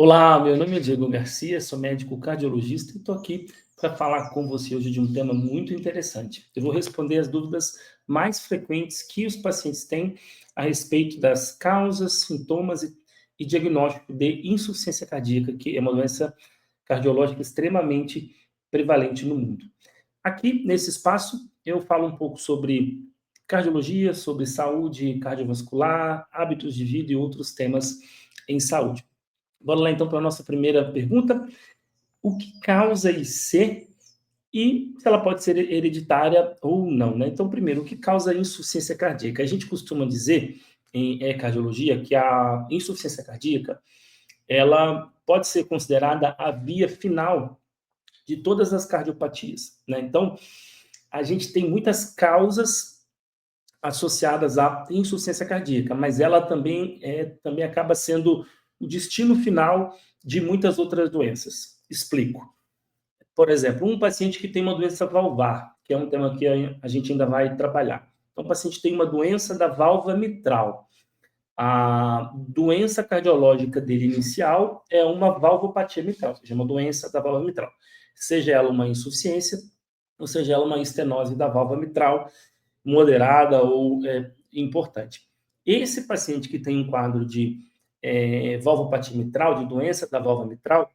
Olá, meu nome é Diego Garcia, sou médico cardiologista e estou aqui para falar com você hoje de um tema muito interessante. Eu vou responder as dúvidas mais frequentes que os pacientes têm a respeito das causas, sintomas e diagnóstico de insuficiência cardíaca, que é uma doença cardiológica extremamente prevalente no mundo. Aqui, nesse espaço, eu falo um pouco sobre cardiologia, sobre saúde cardiovascular, hábitos de vida e outros temas em saúde. Bora lá então para a nossa primeira pergunta. O que causa IC e se ela pode ser hereditária ou não, né? Então, primeiro, o que causa insuficiência cardíaca? A gente costuma dizer em cardiologia que a insuficiência cardíaca ela pode ser considerada a via final de todas as cardiopatias, né? Então, a gente tem muitas causas associadas à insuficiência cardíaca, mas ela também acaba sendo o destino final de muitas outras doenças. Explico. Por exemplo, um paciente que tem uma doença valvar, que é um tema que a gente ainda vai trabalhar. Então, o paciente tem uma doença da válvula mitral. A doença cardiológica dele inicial é uma valvopatia mitral, ou seja, uma doença da válvula mitral. Seja ela uma insuficiência, ou seja ela uma estenose da válvula mitral, moderada ou importante. Esse paciente que tem um quadro de valvopatia mitral, de doença da válvula mitral,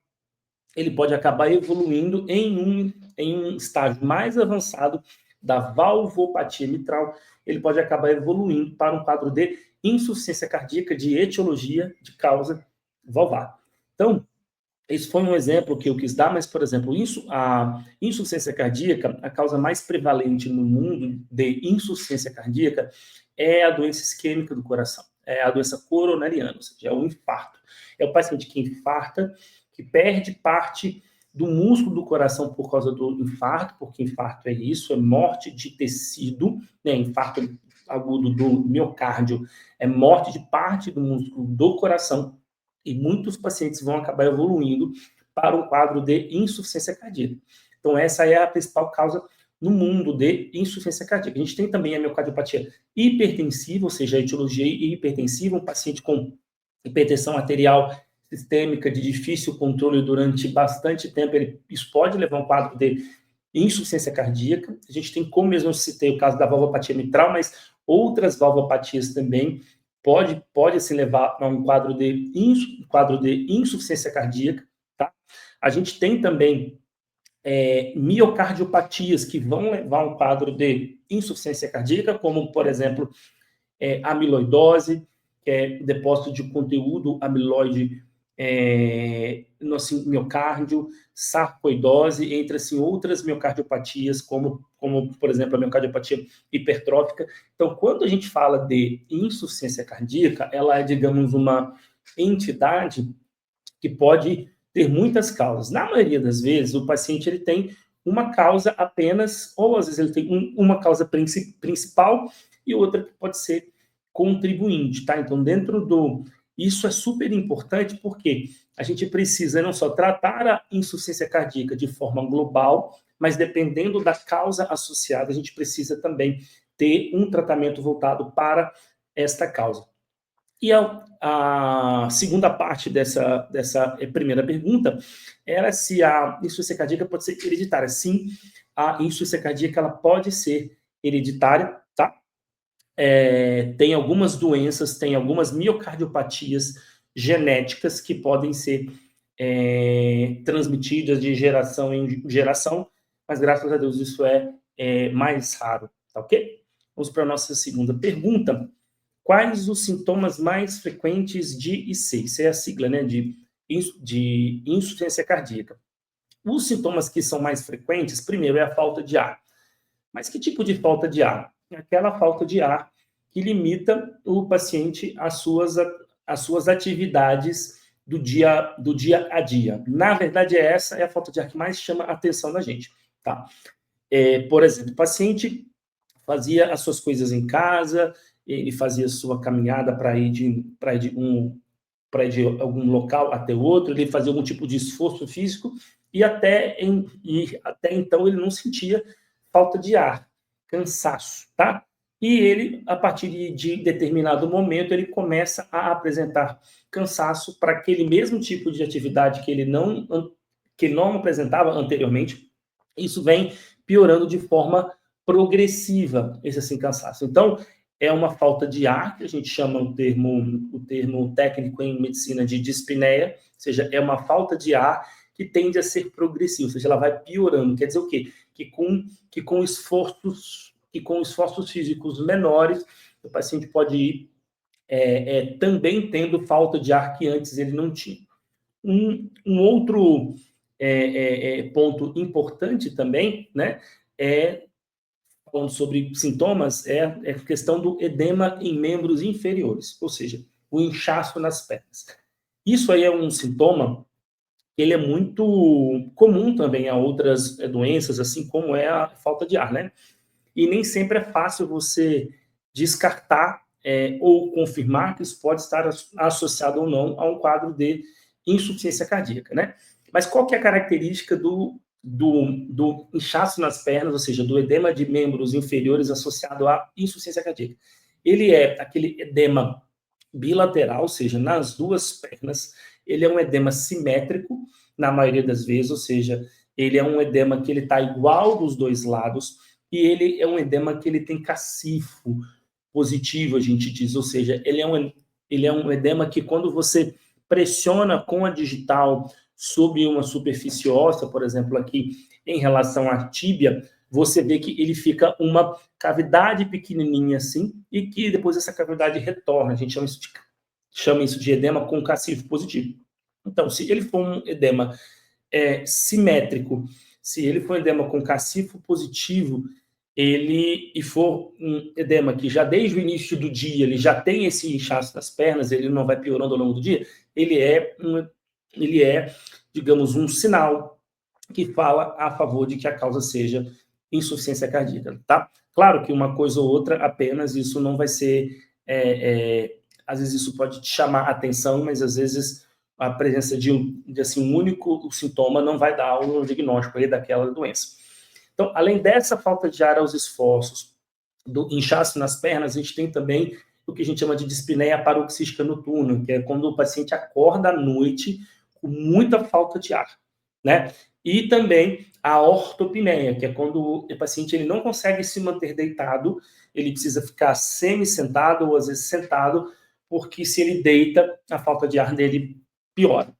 ele pode acabar evoluindo em um estágio mais avançado da valvopatia mitral, ele pode acabar evoluindo para um quadro de insuficiência cardíaca de etiologia de causa valvar. Então, esse foi um exemplo que eu quis dar, mas, por exemplo, a insuficiência cardíaca, a causa mais prevalente no mundo de insuficiência cardíaca é a doença isquêmica do coração, é a doença coronariana, ou seja, é o infarto. É o paciente que infarta, que perde parte do músculo do coração por causa do infarto, porque infarto é isso, é morte de tecido, né? Infarto agudo do miocárdio é morte de parte do músculo do coração, e muitos pacientes vão acabar evoluindo para um quadro de insuficiência cardíaca. Então, essa é a principal causa no mundo de insuficiência cardíaca. A gente tem também a miocardiopatia hipertensiva, ou seja, a etiologia hipertensiva, um paciente com hipertensão arterial sistêmica de difícil controle durante bastante tempo, isso pode levar a um quadro de insuficiência cardíaca. A gente tem, como mesmo eu citei, o caso da valvopatia mitral, mas outras valvopatias também pode assim, levar a um quadro de insuficiência cardíaca, tá? A gente tem também miocardiopatias que vão levar a um quadro de insuficiência cardíaca, como, por exemplo, amiloidose, que é depósito de conteúdo amiloide no assim, miocárdio, sarcoidose, entre assim, outras miocardiopatias, como, por exemplo, a miocardiopatia hipertrófica. Então, quando a gente fala de insuficiência cardíaca, ela é, digamos, uma entidade que pode ter muitas causas. Na maioria das vezes, o paciente ele tem uma causa apenas, ou às vezes ele tem uma causa principal e outra que pode ser contribuinte, tá? Então, isso é super importante porque a gente precisa não só tratar a insuficiência cardíaca de forma global, mas dependendo da causa associada, a gente precisa também ter um tratamento voltado para esta causa. E a segunda parte dessa primeira pergunta era se a insuficiência cardíaca pode ser hereditária. Sim, a insuficiência cardíaca ela pode ser hereditária, tá? Tem algumas doenças, tem algumas miocardiopatias genéticas que podem ser transmitidas de geração em geração, mas graças a Deus isso é mais raro, tá ok? Vamos para a nossa segunda pergunta. Quais os sintomas mais frequentes de IC? Isso é a sigla, né, de insuficiência cardíaca. Os sintomas que são mais frequentes, primeiro, é a falta de ar. Mas que tipo de falta de ar? Aquela falta de ar que limita o paciente às suas atividades do dia a dia. Na verdade, essa é a falta de ar que mais chama a atenção da gente, tá? Por exemplo, o paciente fazia as suas coisas em casa, ele fazia sua caminhada para ir de algum local até outro, ele fazia algum tipo de esforço físico e até então ele não sentia falta de ar, cansaço, tá? e ele, a partir de determinado momento, ele começa a apresentar cansaço para aquele mesmo tipo de atividade que ele não apresentava anteriormente. Isso vem piorando de forma progressiva, esse assim, cansaço. Então, é uma falta de ar, que a gente chama o termo técnico em medicina de dispneia, ou seja, é uma falta de ar que tende a ser progressiva, ou seja, ela vai piorando. Quer dizer o quê? Que com esforços físicos menores, o paciente pode ir também tendo falta de ar que antes ele não tinha. Um outro ponto importante também, né, falando sobre sintomas, é a questão do edema em membros inferiores, ou seja, o inchaço nas pernas. Isso aí é um sintoma que ele é muito comum também a outras doenças, assim como é a falta de ar, né? E nem sempre é fácil você descartar ou confirmar que isso pode estar associado ou não a um quadro de insuficiência cardíaca, né? Mas qual que é a característica do inchaço nas pernas, ou seja, do edema de membros inferiores associado à insuficiência cardíaca? Ele é aquele edema bilateral, ou seja, nas duas pernas. Ele é um edema simétrico, na maioria das vezes, ou seja, ele é um edema que ele está igual dos dois lados, e ele é um edema que ele tem cacifo positivo, a gente diz, ou seja, ele é um edema que quando você pressiona com a digital sobre uma superfície óssea, por exemplo, aqui em relação à tíbia, você vê que ele fica uma cavidade pequenininha assim, e que depois essa cavidade retorna. A gente chama isso de edema com cacifo positivo. Então, se ele for um edema simétrico, se ele for um edema com cacifo positivo, e for um edema que já desde o início do dia ele já tem esse inchaço nas pernas, ele não vai piorando ao longo do dia, ele é, digamos, um sinal que fala a favor de que a causa seja insuficiência cardíaca, tá? Claro que uma coisa ou outra apenas, isso não vai ser, às vezes isso pode te chamar a atenção, mas às vezes a presença de assim, um único sintoma não vai dar um diagnóstico aí daquela doença. Então, além dessa falta de ar aos esforços, do inchaço nas pernas, a gente tem também o que a gente chama de dispneia paroxística noturna, que é quando o paciente acorda à noite com muita falta de ar, né? E também a ortopneia, que é quando o paciente ele não consegue se manter deitado, ele precisa ficar semi-sentado ou às vezes sentado, porque se ele deita, a falta de ar dele piora.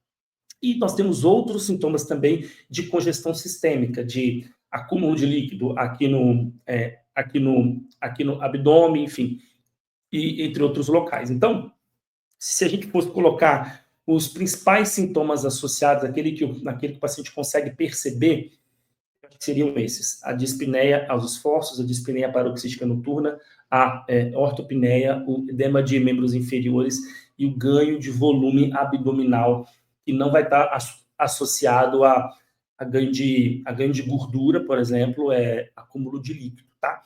E nós temos outros sintomas também de congestão sistêmica, de acúmulo de líquido aqui no abdômen, enfim, e entre outros locais. Então, se a gente fosse colocar os principais sintomas associados àquele que o paciente consegue perceber, seriam esses: a dispneia aos esforços, a dispneia paroxística noturna, a ortopneia, o edema de membros inferiores e o ganho de volume abdominal, que não vai estar associado a ganho de gordura, por exemplo, acúmulo de líquido, tá?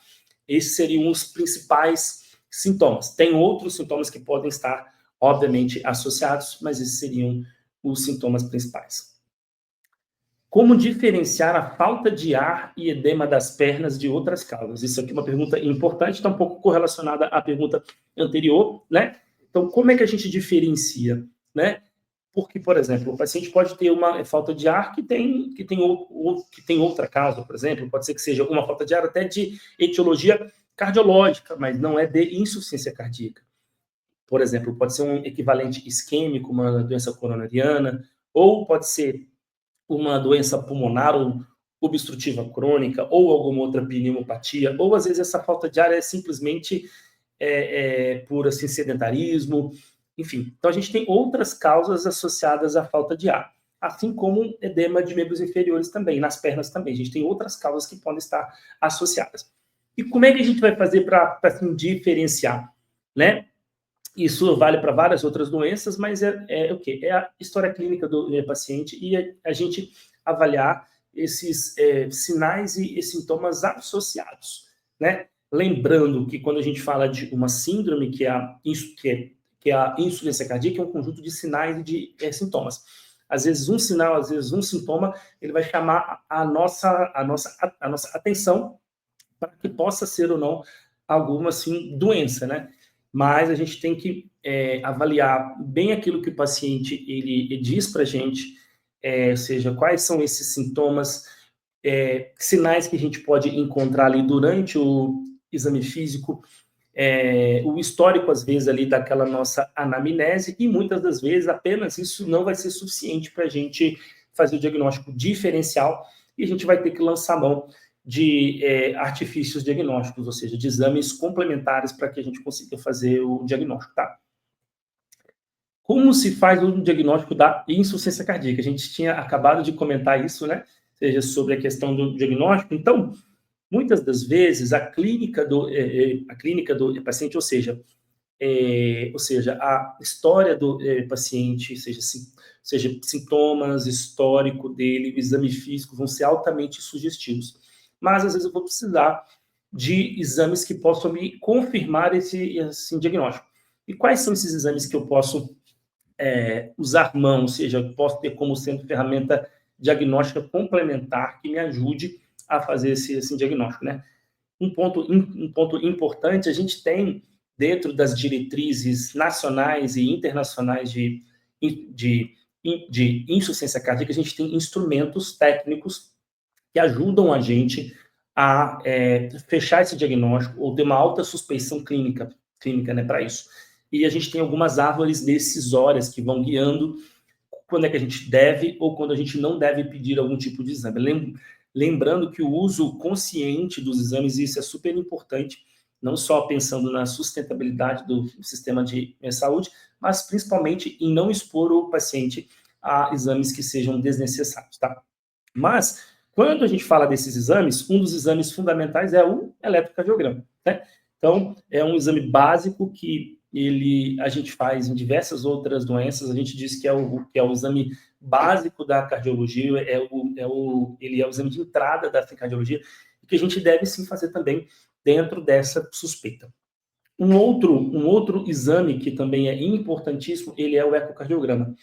Esses seriam os principais sintomas. Tem outros sintomas que podem estar, obviamente, associados, mas esses seriam os sintomas principais. Como diferenciar a falta de ar e edema das pernas de outras causas? Isso aqui é uma pergunta importante, está um pouco correlacionada à pergunta anterior, né? Então, como é que a gente diferencia, né? Porque, por exemplo, o paciente pode ter uma falta de ar que tem outra causa, por exemplo, pode ser que seja uma falta de ar até de etiologia cardiológica, mas não é de insuficiência cardíaca. Por exemplo, pode ser um equivalente isquêmico, uma doença coronariana, ou pode ser uma doença pulmonar ou obstrutiva crônica, ou alguma outra pneumopatia, ou às vezes essa falta de ar é simplesmente por assim, sedentarismo, enfim. Então a gente tem outras causas associadas à falta de ar, assim como edema de membros inferiores também, nas pernas também. A gente tem outras causas que podem estar associadas. E como é que a gente vai fazer para assim, diferenciar, né? Isso vale para várias outras doenças, mas o quê? É a história clínica do paciente e a gente avaliar esses sinais e sintomas associados, né? Lembrando que quando a gente fala de uma síndrome, que é a insuficiência cardíaca, é um conjunto de sinais e de sintomas. Às vezes um sinal, às vezes um sintoma, ele vai chamar a nossa atenção para que possa ser ou não alguma, assim, doença, né? Mas a gente tem que avaliar bem aquilo que o paciente ele diz para a gente, ou seja, quais são esses sintomas, sinais que a gente pode encontrar ali durante o exame físico, o histórico, às vezes, ali daquela nossa anamnese, e muitas das vezes apenas isso não vai ser suficiente para a gente fazer o diagnóstico diferencial, e a gente vai ter que lançar mão de artifícios diagnósticos, ou seja, de exames complementares para que a gente consiga fazer o diagnóstico, tá? Como se faz o diagnóstico da insuficiência cardíaca? A gente tinha acabado de comentar isso, né? Ou seja, sobre a questão do diagnóstico. Então, muitas das vezes, a clínica do paciente, ou seja, a história do paciente, seja sintomas, histórico dele, o exame físico, vão ser altamente sugestivos. Mas, às vezes, eu vou precisar de exames que possam me confirmar esse diagnóstico. E quais são esses exames que eu posso usar mão, ou seja, eu posso ter como sendo ferramenta diagnóstica complementar que me ajude a fazer esse diagnóstico, né? Um ponto importante, a gente tem, dentro das diretrizes nacionais e internacionais de, de insuficiência cardíaca, a gente tem instrumentos técnicos que ajudam a gente a fechar esse diagnóstico ou ter uma alta suspeição clínica, né, para isso. E a gente tem algumas árvores decisórias que vão guiando quando é que a gente deve ou quando a gente não deve pedir algum tipo de exame. Lembrando que o uso consciente dos exames, isso é super importante, não só pensando na sustentabilidade do sistema de saúde, mas principalmente em não expor o paciente a exames que sejam desnecessários, tá? Mas, quando a gente fala desses exames, um dos exames fundamentais é o eletrocardiograma, né? Então, é um exame básico que a gente faz em diversas outras doenças. A gente diz que é o exame básico da cardiologia, ele é o exame de entrada da cardiologia, e que a gente deve sim fazer também dentro dessa suspeita. Um outro exame que também é importantíssimo, ele é o ecocardiograma.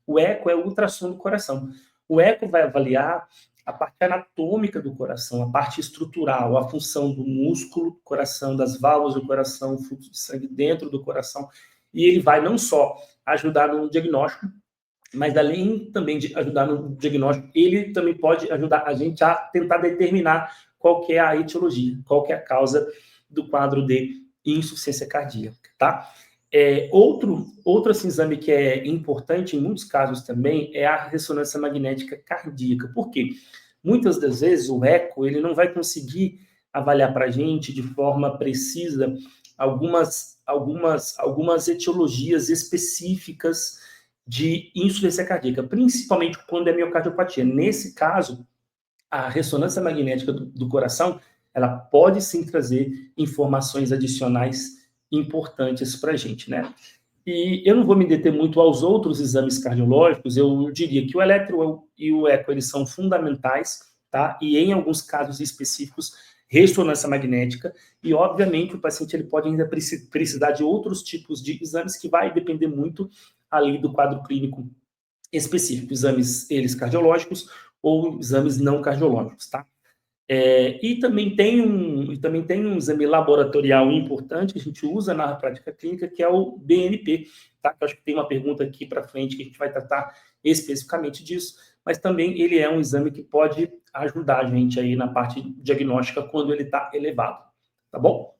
O eco é o ultrassom do coração. O eco vai avaliar a parte anatômica do coração, a parte estrutural, a função do músculo do coração, das válvulas do coração, o fluxo de sangue dentro do coração. E ele vai não só ajudar no diagnóstico, mas além também de ajudar no diagnóstico, ele também pode ajudar a gente a tentar determinar qual que é a etiologia, qual que é a causa do quadro de insuficiência cardíaca, tá? Outro assim, exame que é importante em muitos casos também é a ressonância magnética cardíaca. Por quê? Muitas das vezes o eco ele não vai conseguir avaliar para a gente de forma precisa algumas etiologias específicas de insuficiência cardíaca, principalmente quando é miocardiopatia. Nesse caso, a ressonância magnética do coração, ela pode sim trazer informações adicionais importantes para a gente, né? E eu não vou me deter muito aos outros exames cardiológicos, eu diria que o eletro e o eco, eles são fundamentais, tá? E em alguns casos específicos, ressonância magnética, e obviamente o paciente ele pode ainda precisar de outros tipos de exames que vai depender muito ali do quadro clínico específico, exames eles cardiológicos ou exames não cardiológicos, tá? Também tem um exame laboratorial importante que a gente usa na prática clínica, que é o BNP, tá? Eu acho que tem uma pergunta aqui para frente que a gente vai tratar especificamente disso, mas também ele é um exame que pode ajudar a gente aí na parte diagnóstica quando ele está elevado, tá bom?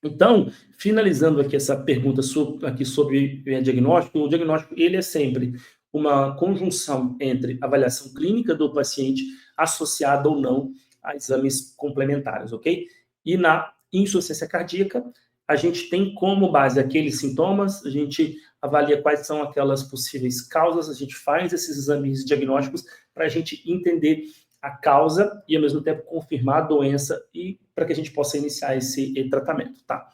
Então, finalizando aqui essa pergunta aqui sobre diagnóstico, o diagnóstico ele é sempre uma conjunção entre avaliação clínica do paciente associada ou não a exames complementares, ok? E na insuficiência cardíaca, a gente tem como base aqueles sintomas, a gente avalia quais são aquelas possíveis causas, a gente faz esses exames diagnósticos para a gente entender a causa e, ao mesmo tempo, confirmar a doença e para que a gente possa iniciar esse tratamento, tá?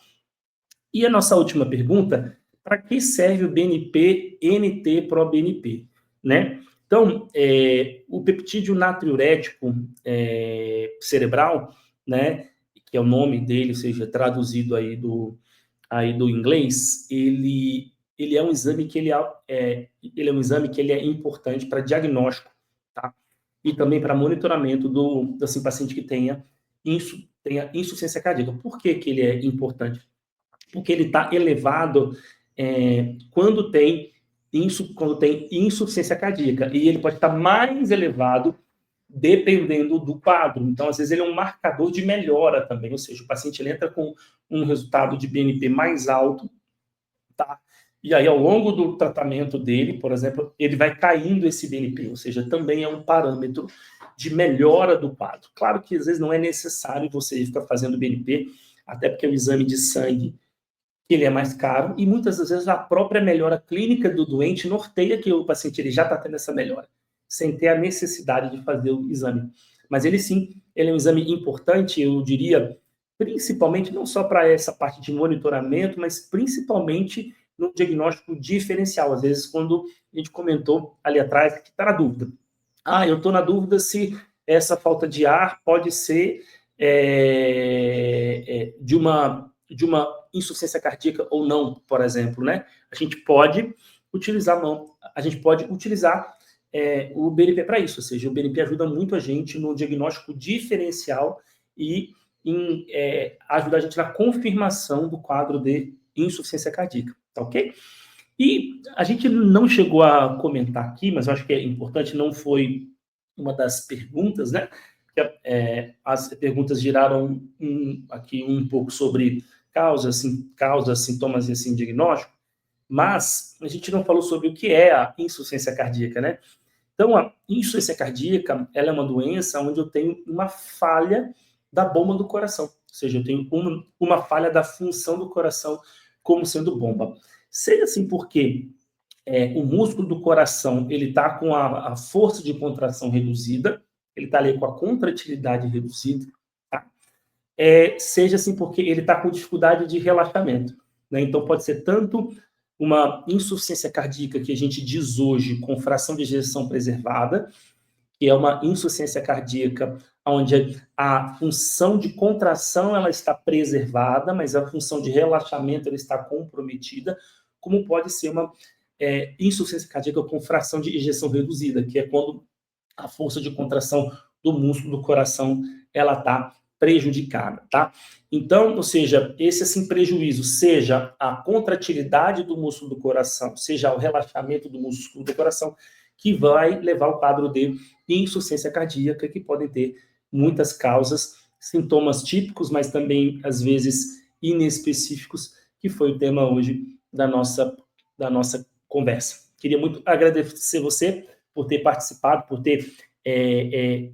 E a nossa última pergunta, para que serve o BNP-NT-proBNP, né? Então, o peptídeo natriurético cerebral, né, que é o nome dele, ou seja, traduzido aí do inglês, ele é um exame que ele é um exame que ele é importante para diagnóstico, tá? E também para monitoramento do assim, paciente que tenha tenha insuficiência cardíaca. Por que que ele é importante? Porque ele está elevado quando tem insuficiência cardíaca, e ele pode estar mais elevado dependendo do quadro. Então, às vezes, ele é um marcador de melhora também, ou seja, o paciente ele entra com um resultado de BNP mais alto, tá? E aí, ao longo do tratamento dele, por exemplo, ele vai caindo esse BNP, ou seja, também é um parâmetro de melhora do quadro. Claro que, às vezes, não é necessário você ficar fazendo BNP, até porque o exame de sangue ele é mais caro, e muitas das vezes a própria melhora clínica do doente norteia que o paciente ele já está tendo essa melhora, sem ter a necessidade de fazer o exame. Mas ele sim, ele é um exame importante, eu diria, principalmente não só para essa parte de monitoramento, mas principalmente no diagnóstico diferencial. Às vezes, quando a gente comentou ali atrás, que está na dúvida. Eu estou na dúvida se essa falta de ar pode ser de uma insuficiência cardíaca ou não, por exemplo, né? A gente pode utilizar o BNP para isso, ou seja, o BNP ajuda muito a gente no diagnóstico diferencial e em ajudar a gente na confirmação do quadro de insuficiência cardíaca, tá ok? E a gente não chegou a comentar aqui, mas eu acho que é importante, não foi uma das perguntas, né? As perguntas giraram aqui um pouco sobre causas, sintomas e assim, diagnóstico, mas a gente não falou sobre o que é a insuficiência cardíaca, né? Então, a insuficiência cardíaca, ela é uma doença onde eu tenho uma falha da bomba do coração, ou seja, eu tenho uma falha da função do coração como sendo bomba. Seja assim porque o músculo do coração ele está com a força de contração reduzida, ele está ali com a contratilidade reduzida, tá? Seja assim porque ele está com dificuldade de relaxamento, né? Então pode ser tanto uma insuficiência cardíaca que a gente diz hoje com fração de ejeção preservada, que é uma insuficiência cardíaca onde a função de contração ela está preservada, mas a função de relaxamento ela está comprometida, como pode ser uma insuficiência cardíaca com fração de ejeção reduzida, que é quando a força de contração do músculo do coração ela está prejudicada, tá? Então, ou seja, esse assim prejuízo, seja a contratilidade do músculo do coração, seja o relaxamento do músculo do coração, que vai levar ao quadro de insuficiência cardíaca, que podem ter muitas causas, sintomas típicos, mas também, às vezes, inespecíficos, que foi o tema hoje da nossa conversa. Queria muito agradecer você por ter participado, por ter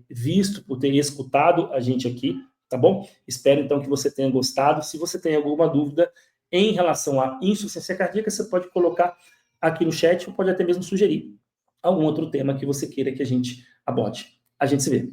visto, por ter escutado a gente aqui, tá bom? Espero, então, que você tenha gostado. Se você tem alguma dúvida em relação à insuficiência cardíaca, você pode colocar aqui no chat ou pode até mesmo sugerir algum outro tema que você queira que a gente aborde. A gente se vê.